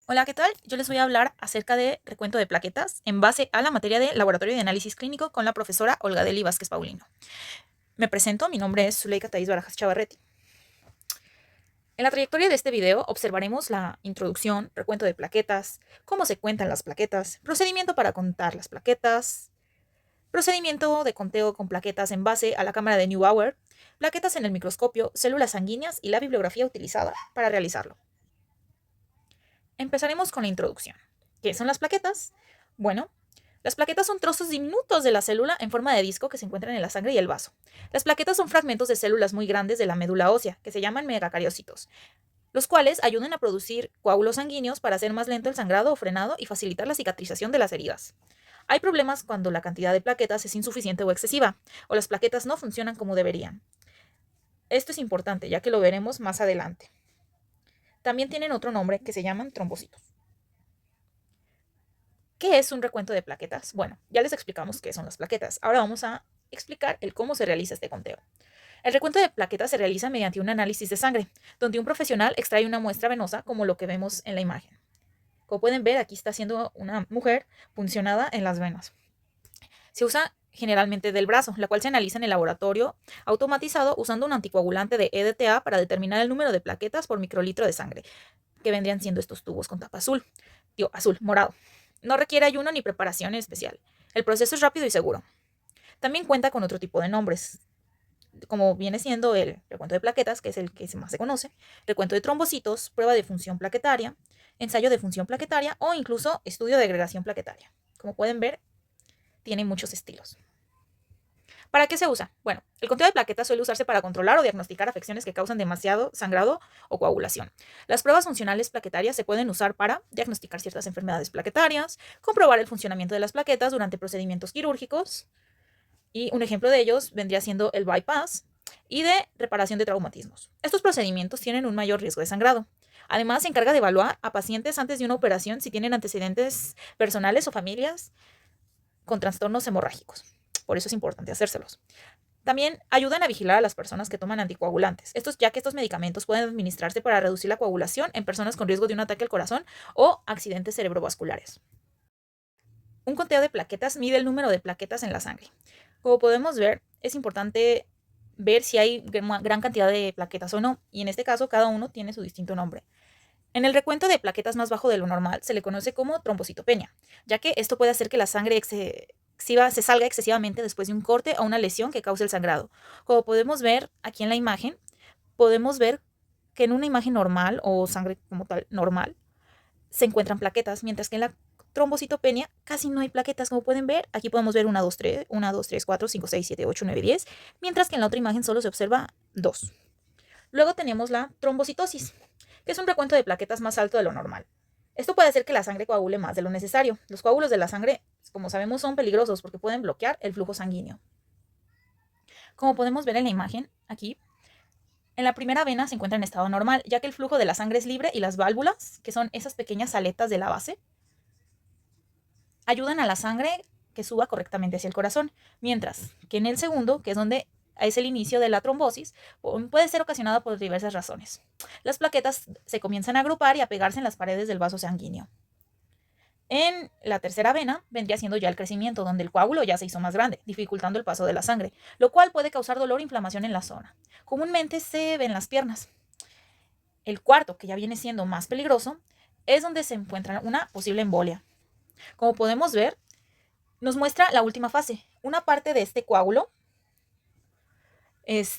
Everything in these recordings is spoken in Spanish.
Hola, ¿qué tal? Yo les voy a hablar acerca de recuento de plaquetas en base a la materia de Laboratorio de Análisis Clínico con la profesora Olga Deli Vázquez Paulino. Me presento, mi nombre es Zuleika Thais Barajas Chavarretti. En la trayectoria de este video observaremos la introducción, recuento de plaquetas, cómo se cuentan las plaquetas, procedimiento para contar las plaquetas, procedimiento de conteo con plaquetas en base a la cámara de Neubauer, plaquetas en el microscopio, células sanguíneas y la bibliografía utilizada para realizarlo. Empezaremos con la introducción. ¿Qué son las plaquetas? Bueno, las plaquetas son trozos diminutos de la célula en forma de disco que se encuentran en la sangre y el vaso. Las plaquetas son fragmentos de células muy grandes de la médula ósea, que se llaman megacariocitos, los cuales ayudan a producir coágulos sanguíneos para hacer más lento el sangrado o frenado y facilitar la cicatrización de las heridas. Hay problemas cuando la cantidad de plaquetas es insuficiente o excesiva, o las plaquetas no funcionan como deberían. Esto es importante, ya que lo veremos más adelante. También tienen otro nombre que se llaman trombocitos. ¿Qué es un recuento de plaquetas? Bueno, ya les explicamos qué son las plaquetas. Ahora vamos a explicar el cómo se realiza este conteo. El recuento de plaquetas se realiza mediante un análisis de sangre, donde un profesional extrae una muestra venosa como lo que vemos en la imagen. Como pueden ver, aquí está siendo una mujer puncionada en las venas. Se usa generalmente del brazo, la cual se analiza en el laboratorio automatizado usando un anticoagulante de EDTA para determinar el número de plaquetas por microlitro de sangre, que vendrían siendo estos tubos con tapa azul. Morado. No requiere ayuno ni preparación especial. El proceso es rápido y seguro. También cuenta con otro tipo de nombres, como viene siendo el recuento de plaquetas, que es el que más se conoce, recuento de trombocitos, prueba de función plaquetaria, ensayo de función plaquetaria o incluso estudio de agregación plaquetaria. Como pueden ver, tiene muchos estilos. ¿Para qué se usa? Bueno, el conteo de plaquetas suele usarse para controlar o diagnosticar afecciones que causan demasiado sangrado o coagulación. Las pruebas funcionales plaquetarias se pueden usar para diagnosticar ciertas enfermedades plaquetarias, comprobar el funcionamiento de las plaquetas durante procedimientos quirúrgicos, y un ejemplo de ellos vendría siendo el bypass y de reparación de traumatismos. Estos procedimientos tienen un mayor riesgo de sangrado. Además, se encarga de evaluar a pacientes antes de una operación si tienen antecedentes personales o familias con trastornos hemorrágicos. Por eso es importante hacérselos. También ayudan a vigilar a las personas que toman anticoagulantes, ya que estos medicamentos pueden administrarse para reducir la coagulación en personas con riesgo de un ataque al corazón o accidentes cerebrovasculares. Un conteo de plaquetas mide el número de plaquetas en la sangre. Como podemos ver, es importante ver si hay gran cantidad de plaquetas o no, y en este caso cada uno tiene su distinto nombre. En el recuento de plaquetas más bajo de lo normal se le conoce como trombocitopenia, ya que esto puede hacer que la sangre se salga excesivamente después de un corte o una lesión que cause el sangrado. Como podemos ver aquí en la imagen, podemos ver que en una imagen normal o sangre como tal normal se encuentran plaquetas, mientras que en la trombocitopenia casi no hay plaquetas. Como pueden ver, aquí podemos ver 1, 2, 3, 1, 2, 3, 4, 5, 6, 7, 8, 9, 10, mientras que en la otra imagen solo se observa 2. Luego tenemos la trombocitosis, que es un recuento de plaquetas más alto de lo normal. Esto puede hacer que la sangre coagule más de lo necesario. Los coágulos de la sangre, como sabemos, son peligrosos porque pueden bloquear el flujo sanguíneo. Como podemos ver en la imagen, aquí, en la primera vena se encuentra en estado normal, ya que el flujo de la sangre es libre y las válvulas, que son esas pequeñas aletas de la base, ayudan a la sangre que suba correctamente hacia el corazón, mientras que en el segundo, que es donde es el inicio de la trombosis, puede ser ocasionada por diversas razones. Las plaquetas se comienzan a agrupar y a pegarse en las paredes del vaso sanguíneo. En la tercera vena vendría siendo ya el crecimiento, donde el coágulo ya se hizo más grande, dificultando el paso de la sangre, lo cual puede causar dolor e inflamación en la zona. Comúnmente se ve en las piernas. El cuarto, que ya viene siendo más peligroso, es donde se encuentra una posible embolia. Como podemos ver, nos muestra la última fase. Una parte de este coágulo,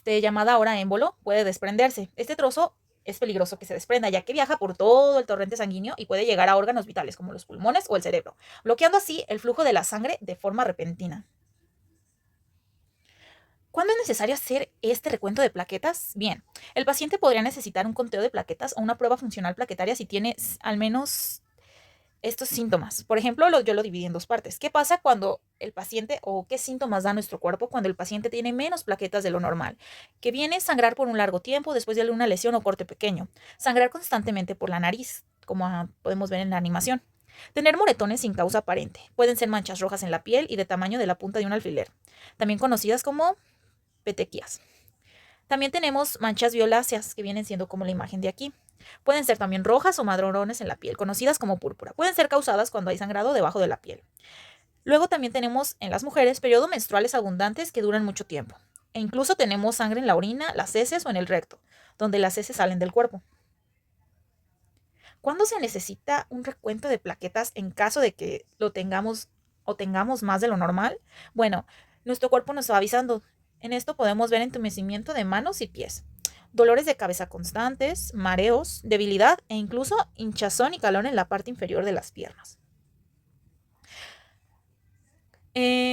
llamada ahora émbolo, puede desprenderse. Este trozo es peligroso que se desprenda, ya que viaja por todo el torrente sanguíneo y puede llegar a órganos vitales como los pulmones o el cerebro, bloqueando así el flujo de la sangre de forma repentina. ¿Cuándo es necesario hacer este recuento de plaquetas? Bien, el paciente podría necesitar un conteo de plaquetas o una prueba funcional plaquetaria si tiene al menos estos síntomas. Por ejemplo, yo lo dividí en dos partes. ¿Qué pasa cuando el paciente o qué síntomas da nuestro cuerpo cuando el paciente tiene menos plaquetas de lo normal? Que viene sangrar por un largo tiempo después de una lesión o corte pequeño. Sangrar constantemente por la nariz, como podemos ver en la animación. Tener moretones sin causa aparente. Pueden ser manchas rojas en la piel y de tamaño de la punta de un alfiler, también conocidas como petequias. También tenemos manchas violáceas, que vienen siendo como la imagen de aquí. Pueden ser también rojas o madrones en la piel, conocidas como púrpura. Pueden ser causadas cuando hay sangrado debajo de la piel. Luego también tenemos en las mujeres periodos menstruales abundantes que duran mucho tiempo. E incluso tenemos sangre en la orina, las heces o en el recto, donde las heces salen del cuerpo. ¿Cuándo se necesita un recuento de plaquetas en caso de que lo tengamos o tengamos más de lo normal? Bueno, nuestro cuerpo nos va avisando. En esto podemos ver entumecimiento de manos y pies, dolores de cabeza constantes, mareos, debilidad e incluso hinchazón y calor en la parte inferior de las piernas.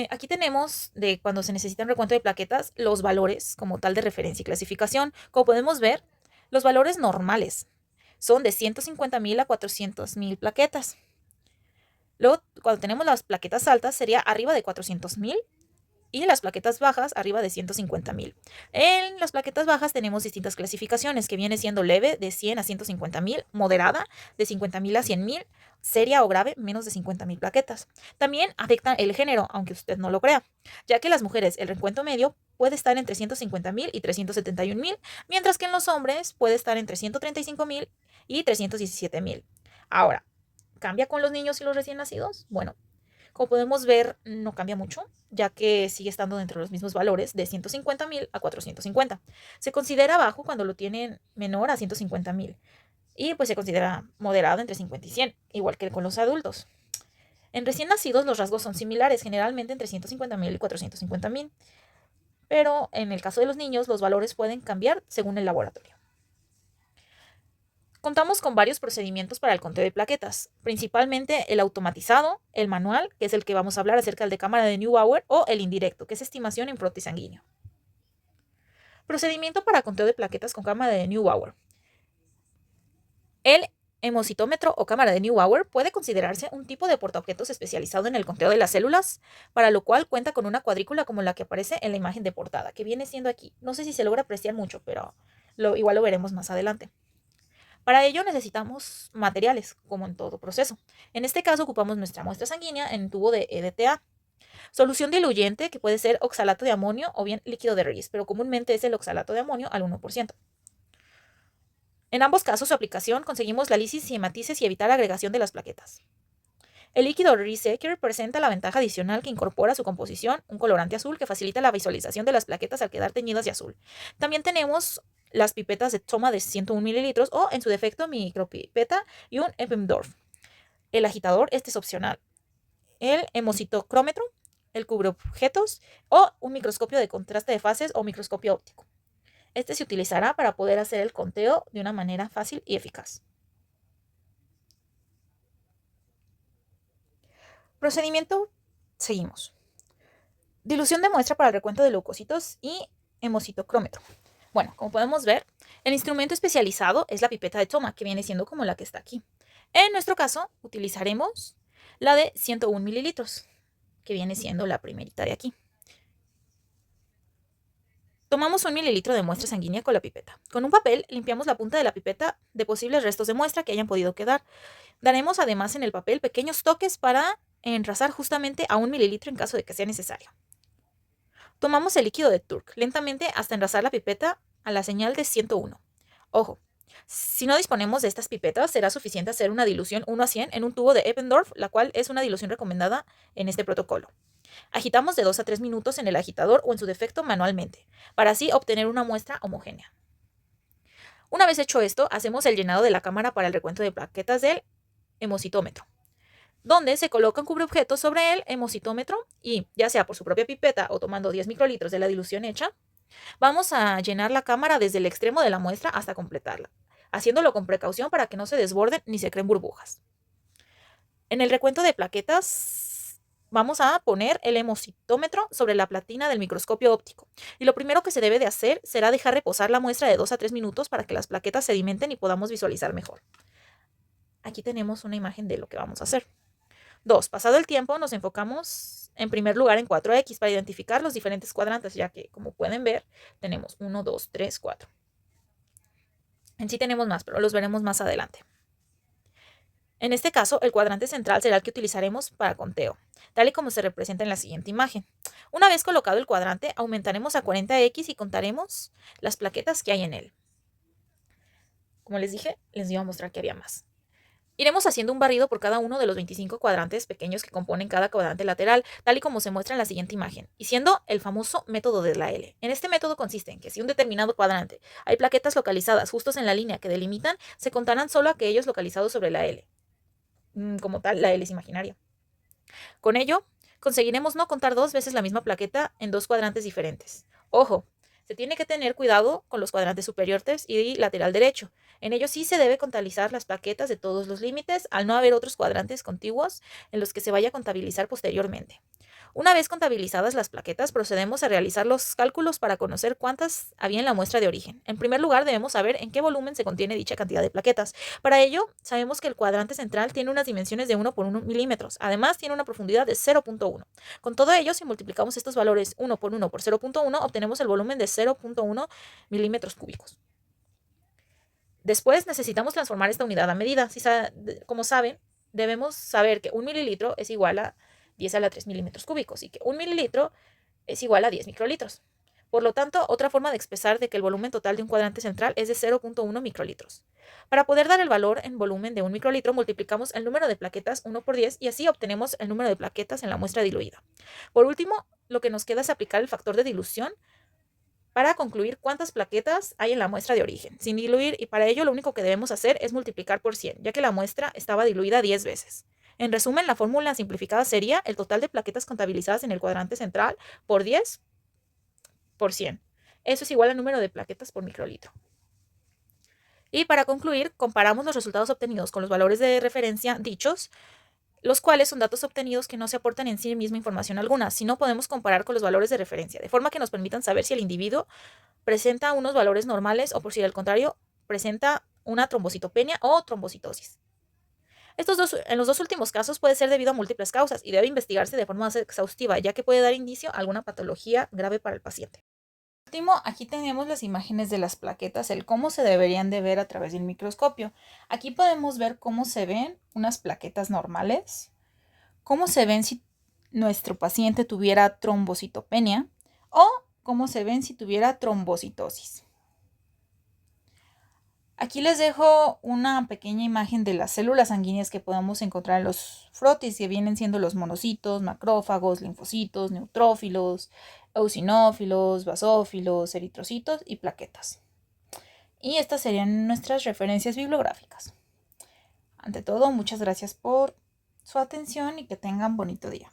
Aquí tenemos de cuando se necesita un recuento de plaquetas los valores como tal de referencia y clasificación. Como podemos ver, los valores normales son de 150,000 a 400,000 plaquetas. Luego, cuando tenemos las plaquetas altas, sería arriba de 400,000 y las plaquetas bajas arriba de 150,000. En las plaquetas bajas tenemos distintas clasificaciones, que viene siendo leve de 100 a 150,000, moderada de 50,000 a 100,000, seria o grave menos de 50,000 plaquetas. También afectan el género, aunque usted no lo crea, ya que las mujeres el recuento medio puede estar entre 150,000 y 371,000, mientras que en los hombres puede estar entre 135,000 y 317,000. Ahora, ¿cambia con los niños y los recién nacidos? Bueno, como podemos ver, no cambia mucho, ya que sigue estando dentro de los mismos valores de 150,000 a 450. Se considera bajo cuando lo tienen menor a 150,000 y pues se considera moderado entre 50 y 100, igual que con los adultos. En recién nacidos los rasgos son similares, generalmente entre 150,000 y 450,000, pero en el caso de los niños los valores pueden cambiar según el laboratorio. Contamos con varios procedimientos para el conteo de plaquetas, principalmente el automatizado, el manual, que es el que vamos a hablar acerca del de cámara de Neubauer, o el indirecto, que es estimación en frote sanguíneo. Procedimiento para conteo de plaquetas con cámara de Neubauer. El hemocitómetro o cámara de Neubauer puede considerarse un tipo de portaobjetos especializado en el conteo de las células, para lo cual cuenta con una cuadrícula como la que aparece en la imagen de portada, que viene siendo aquí. No sé si se logra apreciar mucho, pero igual lo veremos más adelante. Para ello necesitamos materiales, como en todo proceso. En este caso ocupamos nuestra muestra sanguínea en un tubo de EDTA. Solución diluyente, que puede ser oxalato de amonio o bien líquido de Rees, pero comúnmente es el oxalato de amonio al 1%. En ambos casos, su aplicación conseguimos la lisis y hematices y evitar la agregación de las plaquetas. El líquido Rees-Secker presenta la ventaja adicional que incorpora a su composición un colorante azul que facilita la visualización de las plaquetas al quedar teñidas de azul. También tenemos las pipetas de toma de 101 mililitros o, en su defecto, micropipeta y un Eppendorf. El agitador, este es opcional. El hemocitocrómetro, el cubreobjetos o un microscopio de contraste de fases o microscopio óptico. Este se utilizará para poder hacer el conteo de una manera fácil y eficaz. Procedimiento, seguimos. Dilución de muestra para el recuento de leucocitos y hemocitocrómetro. Bueno, como podemos ver, el instrumento especializado es la pipeta de toma, que viene siendo como la que está aquí. En nuestro caso, utilizaremos la de 101 mililitros, que viene siendo la primerita de aquí. Tomamos 1 mililitro de muestra sanguínea con la pipeta. Con un papel limpiamos la punta de la pipeta de posibles restos de muestra que hayan podido quedar. Daremos además en el papel pequeños toques para enrasar justamente a 1 mililitro en caso de que sea necesario. Tomamos el líquido de Turk lentamente hasta enrasar la pipeta a la señal de 101. Ojo, si no disponemos de estas pipetas, será suficiente hacer una dilución 1 a 100 en un tubo de Eppendorf, la cual es una dilución recomendada en este protocolo. Agitamos de 2 a 3 minutos en el agitador o en su defecto manualmente, para así obtener una muestra homogénea. Una vez hecho esto, hacemos el llenado de la cámara para el recuento de plaquetas del hemocitómetro, donde se coloca un cubreobjetos sobre el hemocitómetro y, ya sea por su propia pipeta o tomando 10 microlitros de la dilución hecha, vamos a llenar la cámara desde el extremo de la muestra hasta completarla, haciéndolo con precaución para que no se desborden ni se creen burbujas. En el recuento de plaquetas vamos a poner el hemocitómetro sobre la platina del microscopio óptico. Y lo primero que se debe de hacer será dejar reposar la muestra de 2 a 3 minutos para que las plaquetas sedimenten y podamos visualizar mejor. Aquí tenemos una imagen de lo que vamos a hacer. 2. Pasado el tiempo, nos enfocamos en primer lugar en 4X para identificar los diferentes cuadrantes, ya que, como pueden ver, tenemos 1, 2, 3, 4. En sí tenemos más, pero los veremos más adelante. En este caso, el cuadrante central será el que utilizaremos para conteo, tal y como se representa en la siguiente imagen. Una vez colocado el cuadrante, aumentaremos a 40X y contaremos las plaquetas que hay en él. como les dije, les iba a mostrar que había más. Iremos haciendo un barrido por cada uno de los 25 cuadrantes pequeños que componen cada cuadrante lateral, tal y como se muestra en la siguiente imagen, y siendo el famoso método de la L. En este método consiste en que si un determinado cuadrante hay plaquetas localizadas justos en la línea que delimitan, se contarán solo aquellos localizados sobre la L. Como tal, la L es imaginaria. Con ello, conseguiremos no contar dos veces la misma plaqueta en dos cuadrantes diferentes. Ojo, se tiene que tener cuidado con los cuadrantes superiores y lateral derecho. En ellos sí se debe contabilizar las plaquetas de todos los límites, al no haber otros cuadrantes contiguos en los que se vaya a contabilizar posteriormente. Una vez contabilizadas las plaquetas, procedemos a realizar los cálculos para conocer cuántas había en la muestra de origen. En primer lugar, debemos saber en qué volumen se contiene dicha cantidad de plaquetas. Para ello, sabemos que el cuadrante central tiene unas dimensiones de 1 por 1 milímetros. Además, tiene una profundidad de 0.1. Con todo ello, si multiplicamos estos valores 1 por 1 por 0.1, obtenemos el volumen de 0.1 milímetros cúbicos. Después necesitamos transformar esta unidad a medida. Como saben, debemos saber que 1 mililitro es igual a 10 a la 3 milímetros cúbicos y que 1 mililitro es igual a 10 microlitros. Por lo tanto, otra forma de expresar de que el volumen total de un cuadrante central es de 0.1 microlitros. Para poder dar el valor en volumen de 1 microlitro, multiplicamos el número de plaquetas 1 por 10 y así obtenemos el número de plaquetas en la muestra diluida. Por último, lo que nos queda es aplicar el factor de dilución para concluir cuántas plaquetas hay en la muestra de origen, sin diluir, y para ello lo único que debemos hacer es multiplicar por 100, ya que la muestra estaba diluida 10 veces. En resumen, la fórmula simplificada sería el total de plaquetas contabilizadas en el cuadrante central por 10 por 100. Eso es igual al número de plaquetas por microlitro. Y para concluir, comparamos los resultados obtenidos con los valores de referencia dichos, los cuales son datos obtenidos que no se aportan en sí misma información alguna, sino podemos comparar con los valores de referencia, de forma que nos permitan saber si el individuo presenta unos valores normales o por si al contrario presenta una trombocitopenia o trombocitosis. En los dos últimos casos puede ser debido a múltiples causas y debe investigarse de forma más exhaustiva, ya que puede dar indicio a alguna patología grave para el paciente. Por último, aquí tenemos las imágenes de las plaquetas, el cómo se deberían de ver a través del microscopio. Aquí podemos ver cómo se ven unas plaquetas normales, cómo se ven si nuestro paciente tuviera trombocitopenia o cómo se ven si tuviera trombocitosis. Aquí les dejo una pequeña imagen de las células sanguíneas que podemos encontrar en los frotis, que vienen siendo los monocitos, macrófagos, linfocitos, neutrófilos, eosinófilos, basófilos, eritrocitos y plaquetas. Y estas serían nuestras referencias bibliográficas. Ante todo, muchas gracias por su atención y que tengan bonito día.